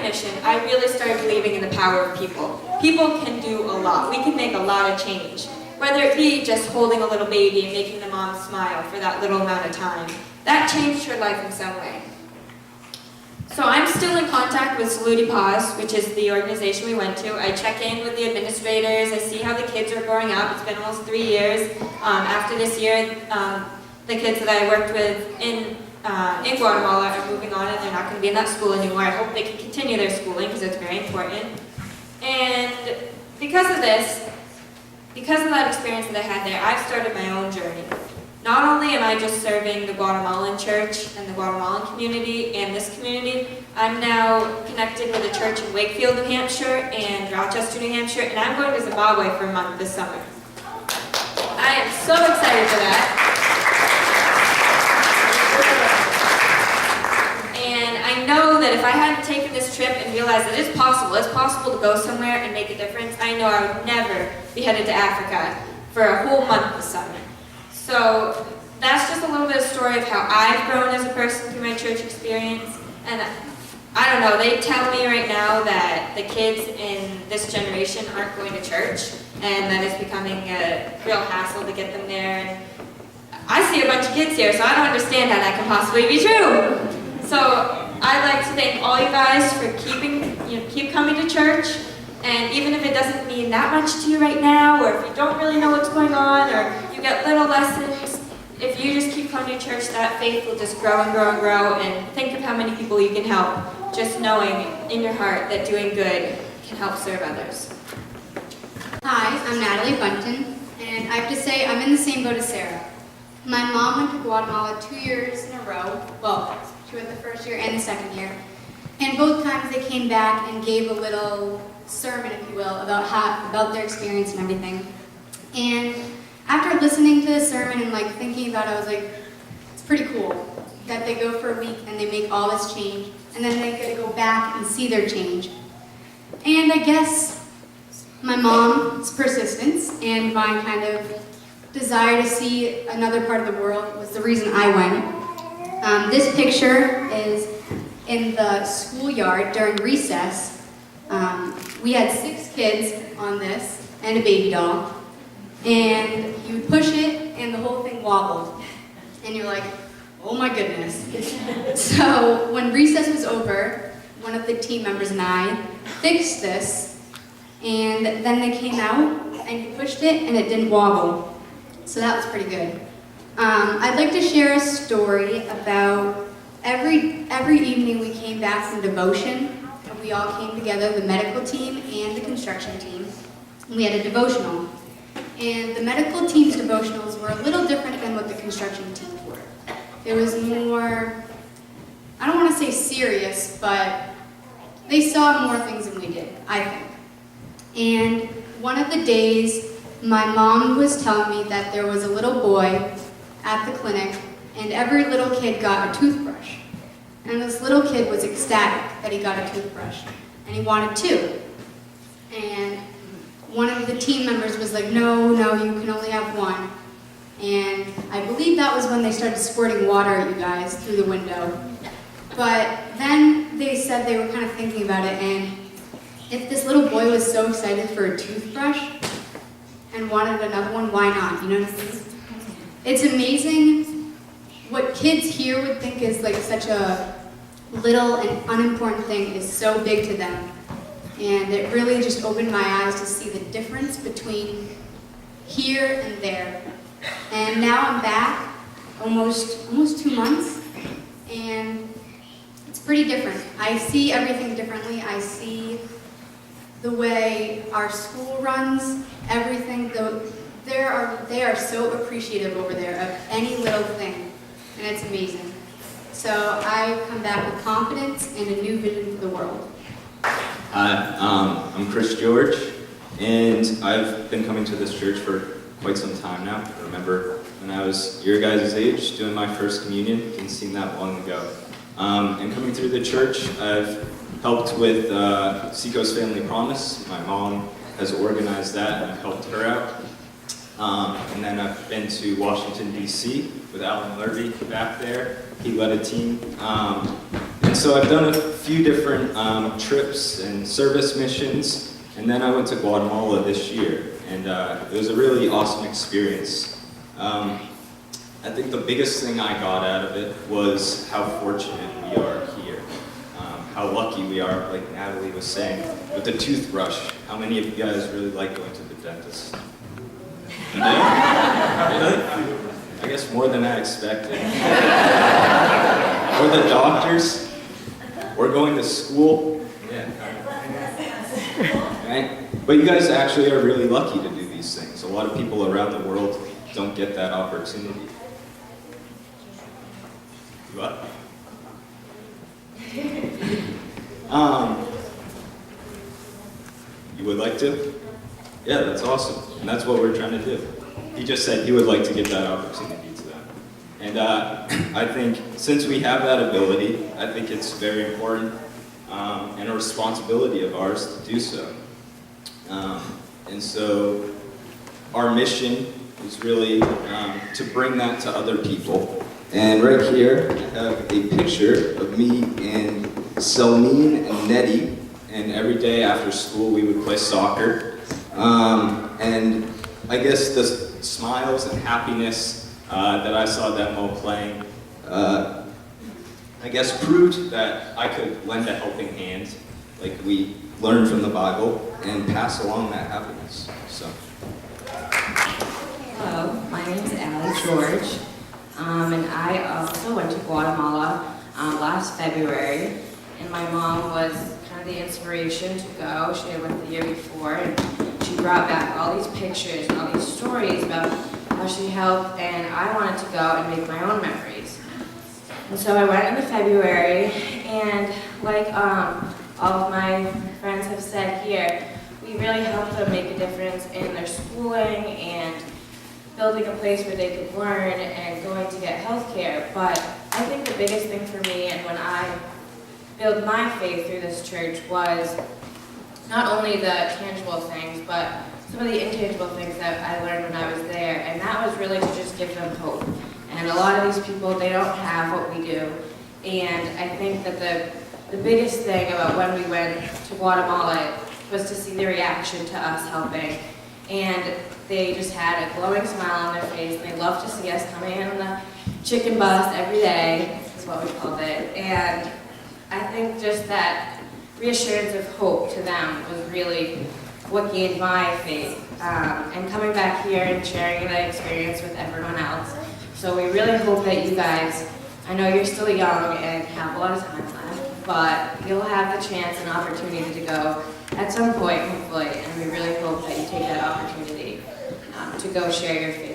my mission, I really started believing in the power of people. People can do a lot. We can make a lot of change. Whether it be just holding a little baby and making the mom smile for that little amount of time. That changed her life in some way. So I'm still in contact with Saluti Paws, which is the organization we went to. I check in with the administrators. I see how the kids are growing up. It's been almost 3 years. After this year, the kids that I worked with in Guatemala are moving on and they're not going to be in that school anymore. I hope they can continue their schooling because it's very important. And because of this, because of that experience that I had there, I've started my own journey. Not only am I just serving the Guatemalan church and the Guatemalan community and this community, I'm now connected with a church in Wakefield, New Hampshire and Rochester, New Hampshire, and I'm going to Zimbabwe for a month this summer. I am so excited for that. And I know that if I hadn't taken this trip and realized that it's possible to go somewhere and make a difference, I know I would never be headed to Africa for a whole month this summer. So that's just a little bit of story of how I've grown as a person through my church experience. And I don't know, they tell me right now that the kids in this generation aren't going to church and that it's becoming a real hassle to get them there. And I see a bunch of kids here, so I don't understand how that can possibly be true. So I'd like to thank all you guys for keep coming to church. And even if it doesn't mean that much to you right now, or if you don't really know what's going on, or you get little lessons, if you just keep coming to church, that faith will just grow and grow and grow, and think of how many people you can help, just knowing in your heart that doing good can help serve others. Hi, I'm Natalie Bunton, and I have to say I'm in the same boat as Sarah. My mom went to Guatemala 2 years in a row. Well, she went the first year and the second year. And both times they came back and gave a little sermon, if you will, about their experience and everything. And after listening to the sermon and thinking about it, I was like, it's pretty cool that they go for a week and they make all this change, and then they get to go back and see their change. And I guess my mom's persistence and my kind of desire to see another part of the world was the reason I went. This picture is in the schoolyard during recess. We had 6 kids on this and a baby doll, and you would push it and the whole thing wobbled, and you're like, oh my goodness. So when recess was over, one of the team members and I fixed this, and then they came out and you pushed it and it didn't wobble. So that was pretty good. I'd like to share a story about every evening we came back from devotion. We all came together, the medical team and the construction team. We had a devotional. And the medical team's devotionals were a little different than what the construction teams were. It was more, I don't want to say serious, but they saw more things than we did, I think. And one of the days, my mom was telling me that there was a little boy at the clinic, and every little kid got a toothbrush. And this little kid was ecstatic that he got a toothbrush, and he wanted 2. And one of the team members was like, no, you can only have 1. And I believe that was when they started squirting water at you guys through the window. But then they said they were kind of thinking about it, and if this little boy was so excited for a toothbrush and wanted another one, why not? You know what I mean? It's amazing what kids here would think is such a little and unimportant thing is so big to them. And it really just opened my eyes to see the difference between here and there. And now I'm back almost 2 months, and it's pretty different. I see everything differently. I see the way our school runs, everything. They are so appreciative over there of any little thing, and it's amazing. So I come back with confidence and a new vision for the world. Hi, I'm Chris George, and I've been coming to this church for quite some time now. I remember when I was your guys' age doing my first communion, and seen that long ago. And coming through the church, I've helped with Seco's Family Promise. My mom has organized that, and I've helped her out. And then I've been to Washington, D.C. with Alan Lurvy back there. He led a team And so I've done a few different trips and service missions, and then I went to Guatemala this year, and it was a really awesome experience. I think the biggest thing I got out of it was how fortunate we are here. How lucky we are, like Natalie was saying, with the toothbrush. How many of you guys really like going to the dentist? You do? Really? I guess more than I expected. Or the doctors. Or going to school. Yeah. Right? But you guys actually are really lucky to do these things. A lot of people around the world don't get that opportunity. What? You would like to? Yeah, that's awesome. And that's what we're trying to do. He just said he would like to give that opportunity to them. And I think since we have that ability, I think it's very important and a responsibility of ours to do so. And so our mission is really to bring that to other people. And right here, I have a picture of me and Selmeen and Nettie. And every day after school, we would play soccer. And I guess the smiles and happiness that I saw them all playing, I guess proved that I could lend a helping hand, like we learned from the Bible, and pass along that happiness. So. Hello, my name is Allie George, and I also went to Guatemala last February, and my mom was kind of the inspiration to go. She had went the year before, and she brought back all these pictures and all these stories about how she helped, and I wanted to go and make my own memories. And so I went in the February, and like all of my friends have said here, we really helped them make a difference in their schooling and building a place where they could learn and going to get health care. But I think the biggest thing for me, and when I built my faith through this church, was not only the tangible things, but some of the intangible things that I learned when I was there, and that was really to just give them hope. And a lot of these people, they don't have what we do. And I think that the biggest thing about when we went to Guatemala was to see the reaction to us helping. And they just had a glowing smile on their face, and they loved to see us coming in on the chicken bus every day, is what we called it. And I think just that reassurance of hope to them was really what gained my faith. And coming back here and sharing that experience with everyone else. So we really hope that you guys, I know you're still young and have a lot of time left, but you'll have the chance and opportunity to go at some point, hopefully, and we really hope that you take that opportunity to go share your faith.